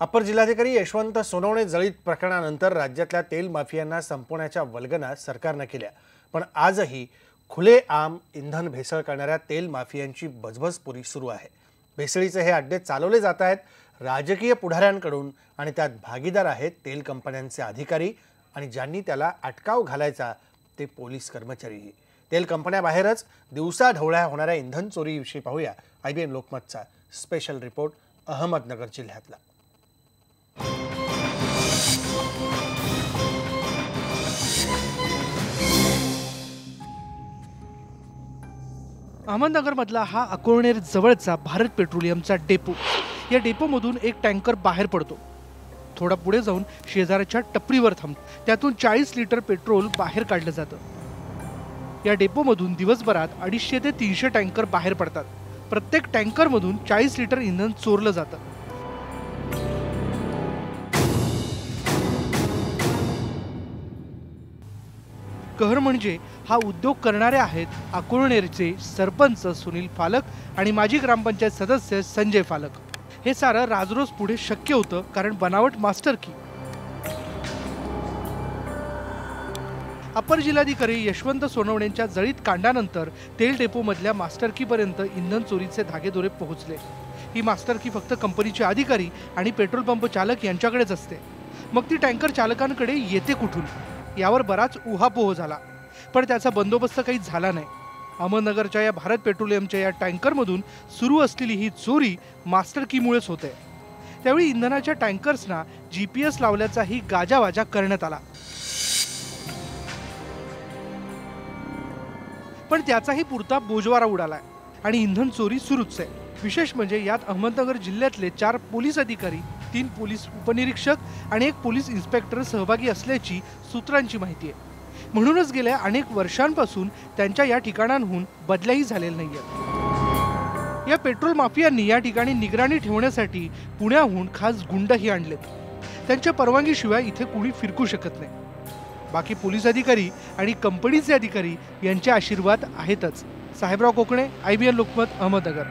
अपर जिल्हाधिकारी यशवंत सोनवणे जळीत प्रकरणानंतर राज्यातल्या तेल माफियांना संपवण्याच्या वल्गना सरकारने केल्या, पण आजही खुलेआम इंधन भेसळ करणाऱ्या तेल माफियांची बजबज पुरी सुरू आहे। भेसळीचे हे अड्डे चालवले जात आहेत राजकीय पुढाऱ्यांकडून आणि त्यात भागीदार आहेत तेल कंपन्यांचे अधिकारी आणि ज्यांनी त्याला अटकाव घालायचा ते पोलीस कर्मचारीही। तेल कंपन्याबाहेरच दिवसा ढवळ्या होणाऱ्या इंधन चोरीविषयी पाहूया IBN लोकमतचा स्पेशल रिपोर्ट अहमदनगर जिल्ह्यातला। अहमदनगरमधला हा अकोळनेर जवळचा भारत पेट्रोलियमचा डेपो। या डेपोमधून एक टँकर बाहेर पडतो, थोडा पुढे जाऊन शेजारच्या टपरीवर थांबतो, त्यातून 40 लिटर पेट्रोल बाहेर काढलं जातं। या डेपोमधून दिवसभरात 250 ते 300 टँकर बाहेर पडतात। प्रत्येक टँकरमधून 40 लिटर इंधन चोरलं जातं। कहर म्हणजे हा उद्योग करणारे आहेत अकोळनेरचे सरपंच सुनील फालक आणि माजी ग्रामपंचायत सदस्य संजय फालक। हे सारं राजरोस पुढे शक्य होतं कारण बनावट मास्टर की। अपर जिल्हाधिकारी यशवंत सोनवणेंच्या जळीत कांडानंतर तेल डेपो मधल्या मास्टर की पर्यंत इंधन चोरीचे धागेदोरे पोहोचले। ही मास्टर की फक्त कंपनीचे अधिकारी आणि पेट्रोल पंप चालक यांच्याकडेच असते, मग ती टँकर चालकांकडे येते कुठून यावर बराच उहापोह झाला, पण त्याचा बंदोबस्त काही झाला नाही। अहमदनगरच्या या भारत पेट्रोलियमच्या या टँकरमधून सुरू असलेली ही चोरी मास्टर कीमुळेच होते। त्यावेळी इंधनाच्या टँकर्सना GPS लावल्याचाही गाजावाजा करण्यात आला, पण त्याचाही पुरता बोजवारा उडालाय आणि इंधन चोरी सुरूच आहे। विशेष म्हणजे यात अहमदनगर जिल्ह्यातले 4 पोलीस अधिकारी, 3 पोलीस उपनिरीक्षक आणि 1 पोलीस इन्स्पेक्टर सहभागी असल्याची सूत्रांची माहिती आहे। म्हणूनच गेल्या अनेक वर्षांपासून त्यांच्या या ठिकाणांहून बदल्याही झालेल्या नाहीयेत। या पेट्रोल माफियांनी या ठिकाणी निगराणी ठेवण्यासाठी पुण्याहून खास गुंडही आणलेत। त्यांच्या परवानगीशिवाय इथे कुणी फिरकू शकत नाही। बाकी पोलीस अधिकारी आणि कंपनीचे अधिकारी यांचे आशीर्वाद आहेतच। साहेबराव कोकणे, IBN लोकमत, अहमदनगर।